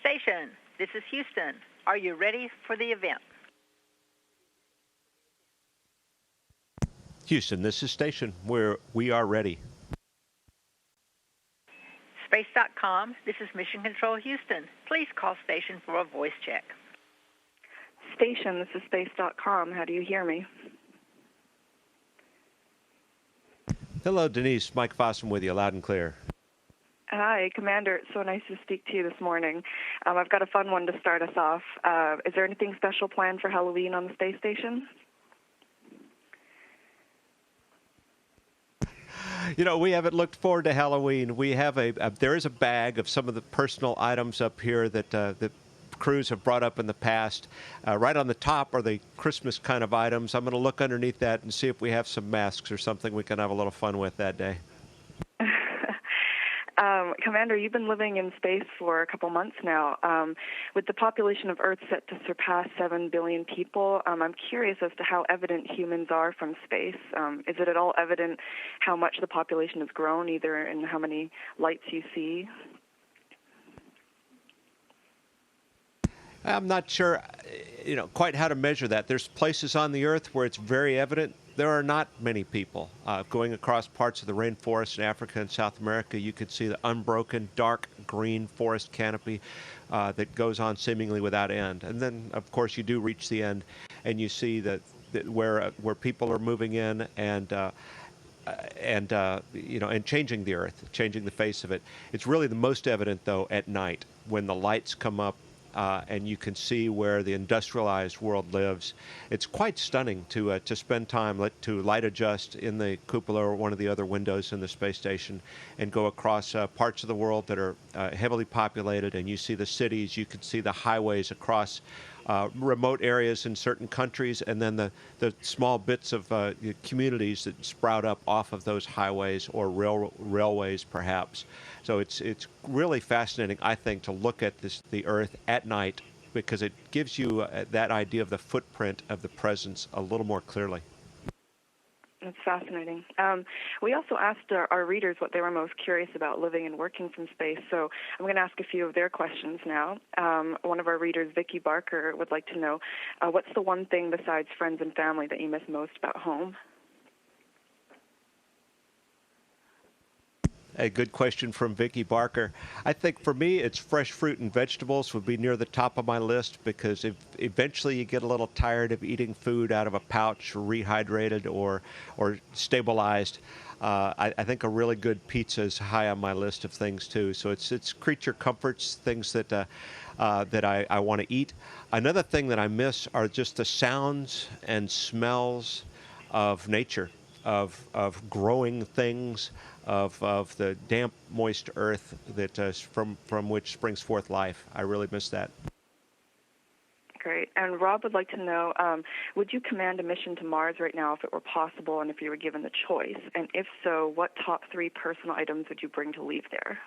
Station, this is Houston. Are you ready for the event? Houston, this is Station, where we are ready. Space.com, this is Mission Control Houston. Please call Station for a voice check. Station, this is Space.com. How do you hear me? Hello, Denise. Mike Fossum with you, loud and clear. Hi, Commander. It's so nice to speak to you this morning. I've got a fun one to start us off. Is there anything special planned for Halloween on the space station? You know, we haven't looked forward to Halloween. We have there is a bag of some of the personal items up here that that crews have brought up in the past. Right on the top are the Christmas kind of items. I'm going to look underneath that and see if we have some masks or something we can have a little fun with that day. Commander, you've been living in space for a couple months now. With the population of Earth set to surpass 7 billion people, I'm curious as to how evident humans are from space. Is it at all evident how much the population has grown, either in how many lights you see? I'm not sure, quite how to measure that. There's places on the Earth where it's very evident. There are not many people. Going across parts of the rainforest in Africa and South America, you could see the unbroken, dark green forest canopy that goes on seemingly without end. And then, of course, you do reach the end, and you see that where people are moving in and changing the Earth, changing the face of it. It's really the most evident, though, at night when the lights come up. And you can see where the industrialized world lives. It's quite stunning to spend time to light adjust in the cupola or one of the other windows in the space station and go across parts of the world that are heavily populated, and you see the cities, you can see the highways across remote areas in certain countries, and then the small bits of communities that sprout up off of those highways or railways, perhaps. So it's really fascinating, I think, to look at the Earth at night, because it gives you that idea of the footprint of the presence a little more clearly. That's fascinating. We also asked our readers what they were most curious about living and working from space, so I'm going to ask a few of their questions now. One of our readers, Vicki Barker, would like to know, what's the one thing besides friends and family that you miss most about home? A good question from Vicki Barker. I think for me, it's fresh fruit and vegetables would be near the top of my list, because if eventually you get a little tired of eating food out of a pouch, rehydrated or stabilized. I think a really good pizza is high on my list of things too. So it's creature comforts, things that I want to eat. Another thing that I miss are just the sounds and smells of nature, of growing things, of the damp, moist earth that from which springs forth life. I really miss that. Great. And Rob would like to know, would you command a mission to Mars right now if it were possible and if you were given the choice? And if so, what top 3 personal items would you bring to leave there?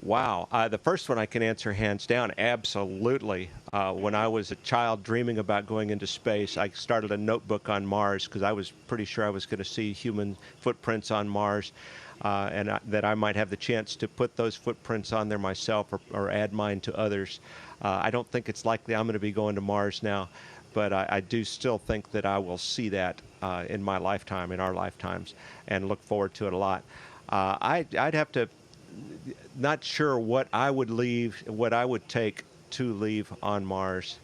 Wow. The first one I can answer hands down, absolutely. When I was a child dreaming about going into space, I started a notebook on Mars because I was pretty sure I was going to see human footprints on Mars, and that I might have the chance to put those footprints on there myself or add mine to others. I don't think it's likely I'm going to be going to Mars now, but I do still think that I will see that in my lifetime, in our lifetimes, and look forward to it a lot. I'd have to... Not sure what I would take to leave on Mars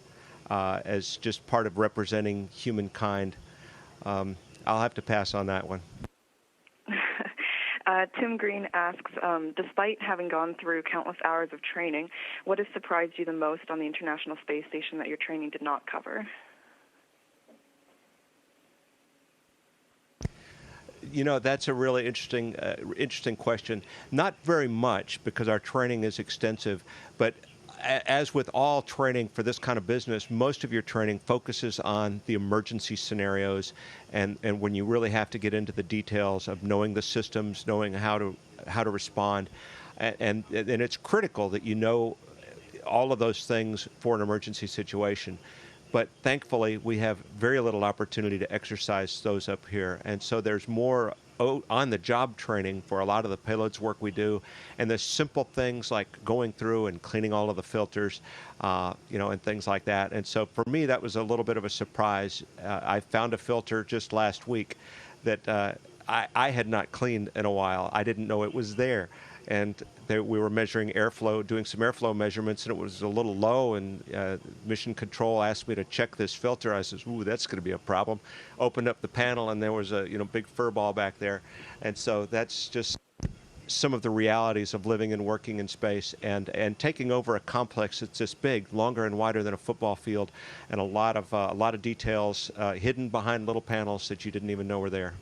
as just part of representing humankind. I'll have to pass on that one. Tim Green asks, despite having gone through countless hours of training, what has surprised you the most on the International Space Station that your training did not cover? You know, that's a really interesting question. Not very much, because our training is extensive, but as with all training for this kind of business, most of your training focuses on the emergency scenarios and when you really have to get into the details of knowing the systems, knowing how to respond. And it's critical that you know all of those things for an emergency situation. But thankfully, we have very little opportunity to exercise those up here. And so there's more on-the-job training for a lot of the payloads work we do, and the simple things like going through and cleaning all of the filters, and things like that. And so for me, that was a little bit of a surprise. I found a filter just last week that I had not cleaned in a while. I didn't know it was there. And we were measuring airflow, doing some airflow measurements, and it was a little low, and Mission Control asked me to check this filter. I says, ooh, that's going to be a problem. Opened up the panel, and there was a big fur ball back there. And so that's just some of the realities of living and working in space, and taking over a complex that's this big, longer and wider than a football field, and a lot of details hidden behind little panels that you didn't even know were there.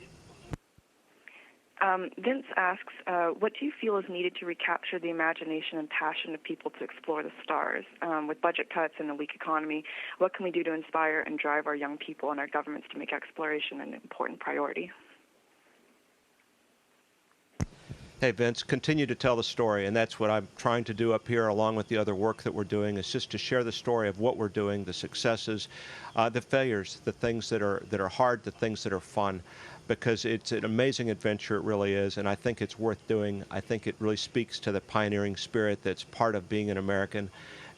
Vince asks, what do you feel is needed to recapture the imagination and passion of people to explore the stars? With budget cuts and a weak economy, what can we do to inspire and drive our young people and our governments to make exploration an important priority? Hey, Vince, continue to tell the story, and that's what I'm trying to do up here along with the other work that we're doing, is just to share the story of what we're doing, the successes, the failures, the things that are hard, the things that are fun, because it's an amazing adventure, it really is, and I think it's worth doing. I think it really speaks to the pioneering spirit that's part of being an American,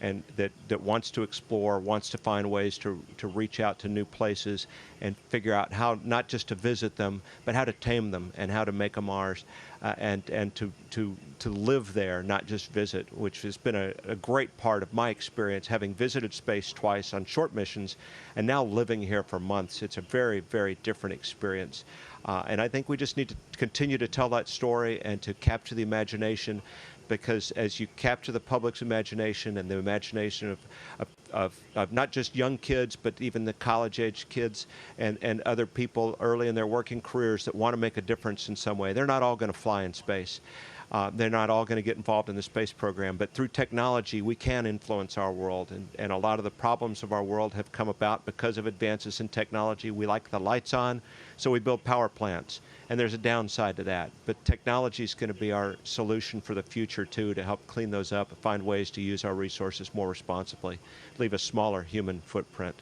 and that wants to explore, wants to find ways to reach out to new places and figure out how not just to visit them, but how to tame them and how to make them ours, and to live there, not just visit, which has been a great part of my experience, having visited space twice on short missions and now living here for months. It's a very, very different experience. And I think we just need to continue to tell that story and to capture the imagination, because as you capture the public's imagination and the imagination of not just young kids, but even the college-age kids and other people early in their working careers that want to make a difference in some way, they're not all going to fly in space. They're not all going to get involved in the space program, but through technology we can influence our world, and a lot of the problems of our world have come about because of advances in technology. We like the lights on, so we build power plants, and there's a downside to that, but technology is going to be our solution for the future too, to help clean those up, find ways to use our resources more responsibly, leave a smaller human footprint.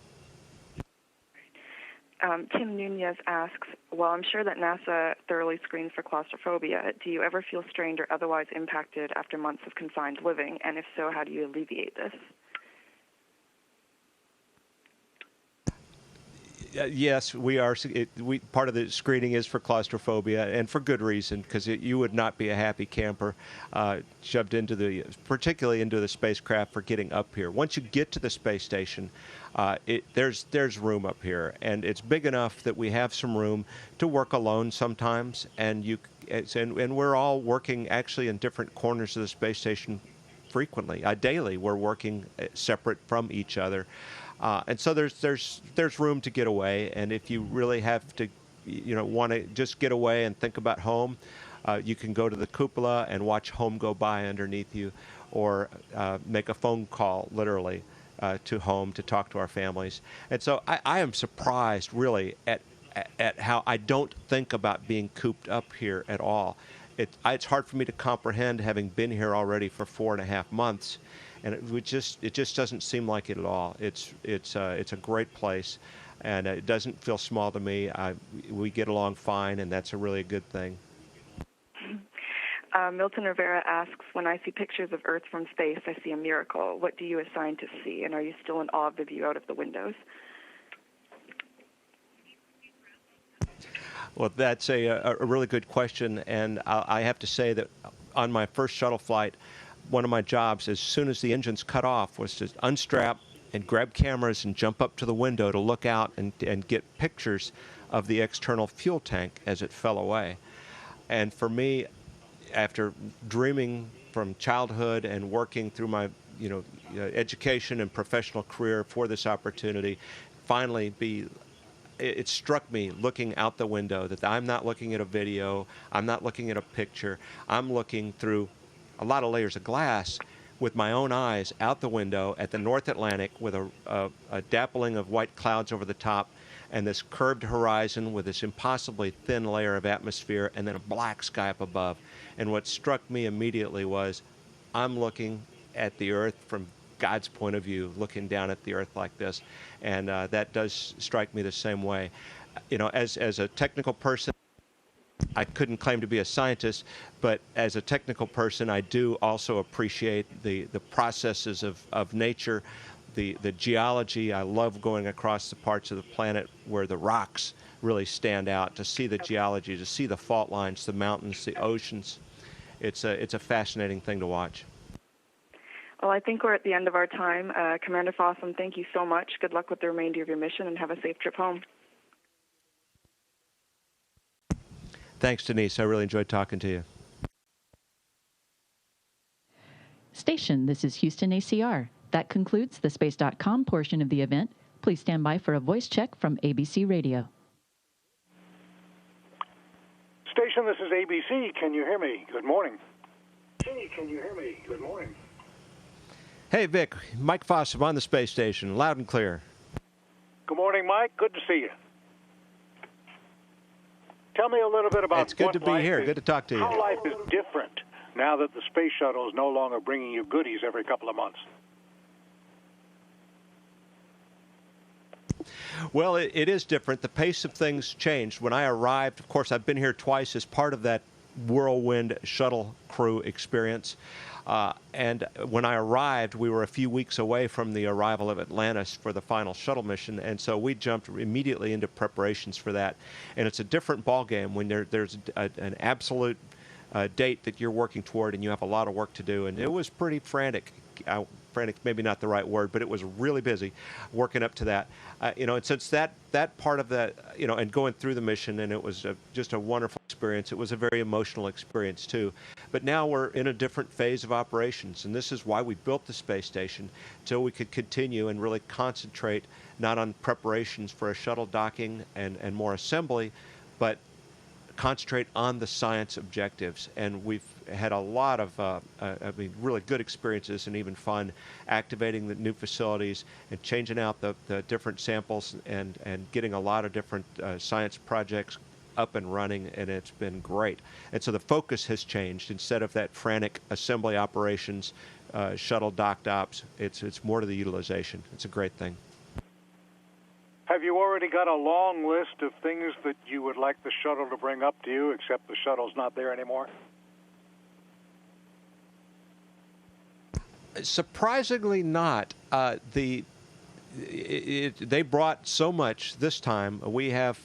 Tim Nunez asks, well, I'm sure that NASA thoroughly screens for claustrophobia. Do you ever feel strained or otherwise impacted after months of confined living? And if so, how do you alleviate this? Yes, we are. Part of the screening is for claustrophobia, and for good reason, because you would not be a happy camper shoved into particularly into the spacecraft for getting up here. Once you get to the space station, there's room up here, and it's big enough that we have some room to work alone sometimes, and we're all working actually in different corners of the space station frequently. Daily, we're working separate from each other. And so there's room to get away, and if you really have to, want to just get away and think about home, you can go to the cupola and watch home go by underneath you, or make a phone call, literally, to home to talk to our families. And so I am surprised, really, at how I don't think about being cooped up here at all. It's hard for me to comprehend, having been here already for 4.5 months. And it just doesn't seem like it at all. It's a great place, and it doesn't feel small to me. We get along fine, and that's a really good thing. Milton Rivera asks, when I see pictures of Earth from space, I see a miracle. What do you assign to see, and are you still in awe of the view out of the windows? Well, that's a really good question, and I have to say that on my first shuttle flight, one of my jobs, as soon as the engines cut off, was to unstrap and grab cameras and jump up to the window to look out and get pictures of the external fuel tank as it fell away. And for me, after dreaming from childhood and working through my education and professional career for this opportunity, finally it struck me looking out the window that I'm not looking at a video, I'm not looking at a picture, I'm looking through a lot of layers of glass with my own eyes out the window at the North Atlantic with a dappling of white clouds over the top, and this curved horizon with this impossibly thin layer of atmosphere, and then a black sky up above. And what struck me immediately was I'm looking at the Earth from God's point of view, looking down at the Earth like this, and that does strike me the same way. As a technical person, I couldn't claim to be a scientist, but as a technical person, I do also appreciate the processes of nature, the geology. I love going across the parts of the planet where the rocks really stand out, to see the geology, to see the fault lines, the mountains, the oceans. It's a fascinating thing to watch. Well, I think we're at the end of our time. Commander Fossum, thank you so much. Good luck with the remainder of your mission, and have a safe trip home. Thanks, Denise. I really enjoyed talking to you. Station, this is Houston ACR. That concludes the Space.com portion of the event. Please stand by for a voice check from ABC Radio. Station, this is ABC. Can you hear me? Good morning. Hey, can you hear me? Good morning. Hey, Vic. Mike Fossum on the space station, loud and clear. Good morning, Mike. Good to see you. Tell me a little bit about It's good to be here. Good to talk to you. How life is different now that the space shuttle is no longer bringing you goodies every couple of months. Well, it is different. The pace of things changed. When I arrived, of course, I've been here twice as part of that whirlwind shuttle crew experience. And when I arrived, we were a few weeks away from the arrival of Atlantis for the final shuttle mission, and so we jumped immediately into preparations for that. And it's a different ballgame when there's an absolute date that you're working toward, and you have a lot of work to do. And it was pretty frantic. Frantic, maybe not the right word, but it was really busy working up to that. And since that part of that, and going through the mission, and it was just a wonderful experience. It was a very emotional experience too. But now we're in a different phase of operations, and this is why we built the space station, so we could continue and really concentrate not on preparations for a shuttle docking and more assembly, but concentrate on the science objectives. And we've had a lot of really good experiences and even fun activating the new facilities and changing out the different samples and getting a lot of different science projects up and running, and it's been great. And so the focus has changed. Instead of that frantic assembly operations, shuttle docked ops, it's more to the utilization. It's a great thing. Have you already got a long list of things that you would like the shuttle to bring up to you, except the shuttle's not there anymore? Surprisingly not. They brought so much this time. We have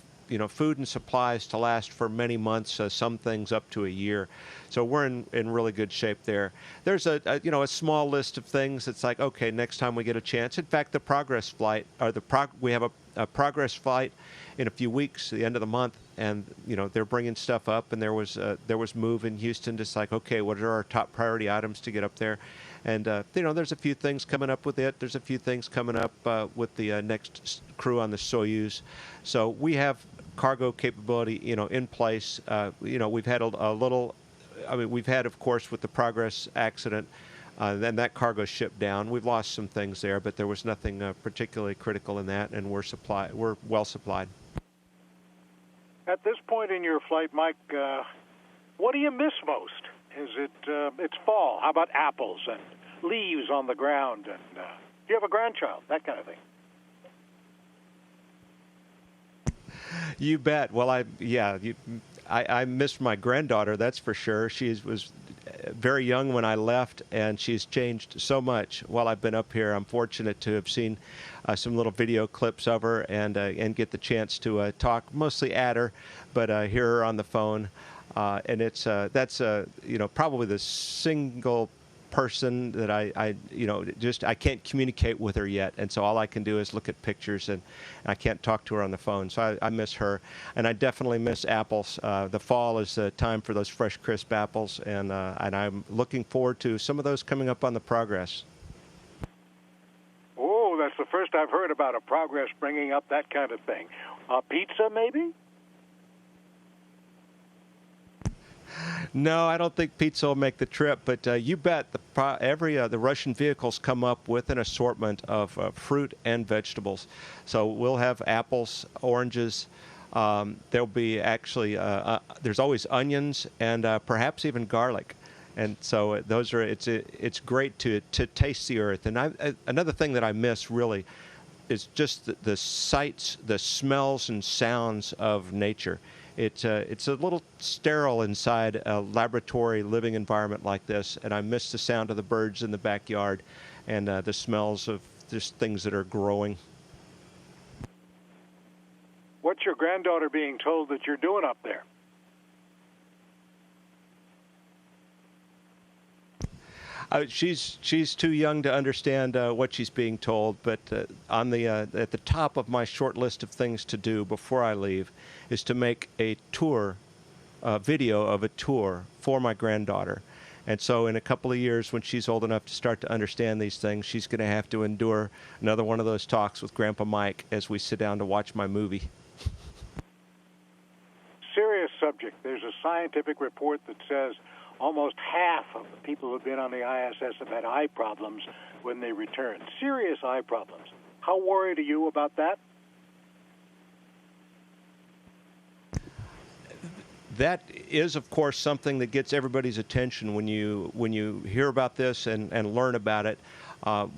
food and supplies to last for many months, some things up to a year. So we're in really good shape there. There's a small list of things that's like, okay, next time we get a chance. In fact, the Progress flight, we have a Progress flight in a few weeks, the end of the month, and they're bringing stuff up. And there was move in Houston, just like, okay, what are our top priority items to get up there? And there's a few things coming up with it. There's a few things coming up with the next crew on the Soyuz. So we have cargo capability, in place. We've had a little. We've had, of course, with the Progress accident, then that cargo shipped down. We've lost some things there, but there was nothing particularly critical in that, and we're well supplied. At this point in your flight, Mike, what do you miss most? Is it it's fall? How about apples and leaves on the ground? And do you have a grandchild? That kind of thing. You bet. Well, I missed my granddaughter, that's for sure. She was very young when I left, and she's changed so much while I've been up here. I'm fortunate to have seen some little video clips of her and get the chance to talk mostly at her, but hear her on the phone. And that's probably the single person that I can't communicate with her yet, and so all I can do is look at pictures, and I can't talk to her on the phone. So I miss her, and I definitely miss apples. The fall is the time for those fresh, crisp apples, and I'm looking forward to some of those coming up on the Progress. Oh, that's the first I've heard about a Progress bringing up that kind of thing. Pizza, maybe? No, I don't think pizza will make the trip, but you bet the Russian vehicles come up with an assortment of fruit and vegetables. So we'll have apples, oranges. There'll be actually there's always onions and perhaps even garlic. And so it's great to taste the earth. And another thing that I miss really is just the sights, the smells and sounds of nature. It's a little sterile inside a laboratory living environment like this, and I miss the sound of the birds in the backyard and the smells of just things that are growing. What's your granddaughter being told that you're doing up there? She's too young to understand what she's being told, but at the top of my short list of things to do before I leave is to make a tour, video of a tour for my granddaughter. And so in a couple of years, when she's old enough to start to understand these things, she's going to have to endure another one of those talks with Grandpa Mike as we sit down to watch my movie. Serious subject. There's a scientific report that says almost half of the people who've been on the ISS have had eye problems when they return. Serious eye problems. How worried are you about that? That is, of course, something that gets everybody's attention when you hear about this and learn about it.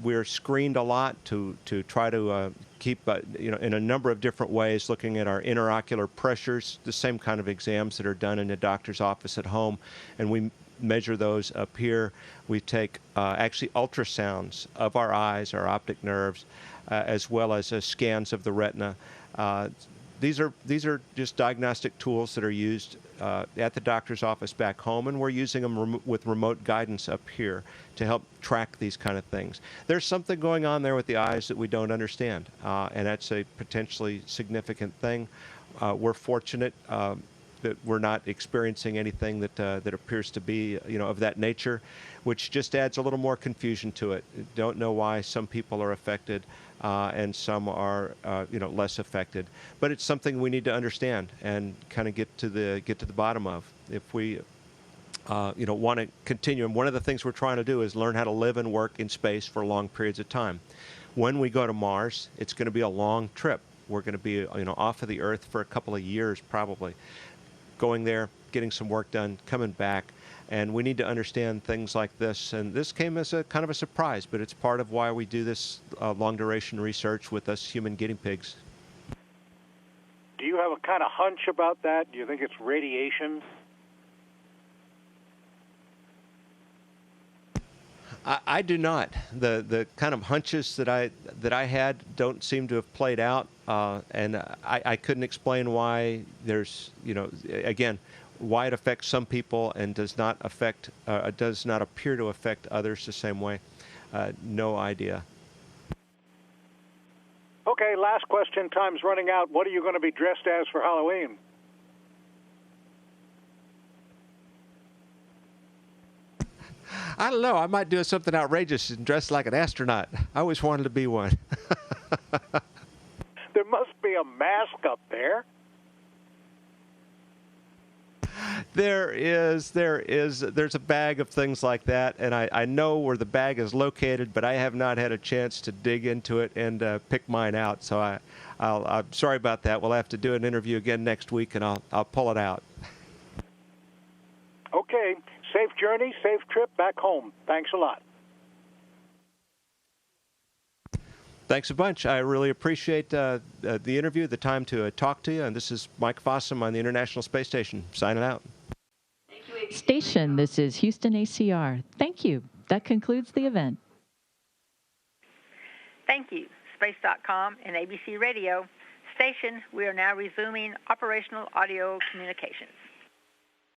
We're screened a lot to try to keep, in a number of different ways, looking at our interocular pressures, the same kind of exams that are done in a doctor's office at home, and we measure those up here. We take actually ultrasounds of our eyes, our optic nerves, as well as scans of the retina. These are just diagnostic tools that are used at the doctor's office back home, and we're using them with remote guidance up here to help track these kind of things. There's something going on there with the eyes that we don't understand, and that's a potentially significant thing. We're fortunate that we're not experiencing anything that appears to be, of that nature, which just adds a little more confusion to it. Don't know why some people are affected and some are, less affected. But it's something we need to understand and kind of get to the bottom of. If we, want to continue, and one of the things we're trying to do is learn how to live and work in space for long periods of time. When we go to Mars, it's going to be a long trip. We're going to be, off of the Earth for a couple of years probably. Going there, getting some work done, coming back, and we need to understand things like this. And this came as a kind of a surprise, but it's part of why we do this long-duration research with us human guinea pigs. Do you have a kind of hunch about that? Do you think it's radiation? I do not. The kind of hunches that I had don't seem to have played out, and I couldn't explain why there's, again, why it affects some people and does not appear to affect others the same way. No idea. Okay, last question. Time's running out. What are you going to be dressed as for Halloween? I don't know. I might do something outrageous and dress like an astronaut. I always wanted to be one. There must be a mask up there. There's a bag of things like that, and I know where the bag is located, but I have not had a chance to dig into it and pick mine out. So I'm sorry about that. We'll have to do an interview again next week, and I'll pull it out. Okay. Safe journey, safe trip back home. Thanks a lot. Thanks a bunch. I really appreciate the interview, the time to talk to you. And this is Mike Fossum on the International Space Station, signing out. Station, this is Houston ACR. Thank you. That concludes the event. Thank you, Space.com and ABC Radio. Station, we are now resuming operational audio communications.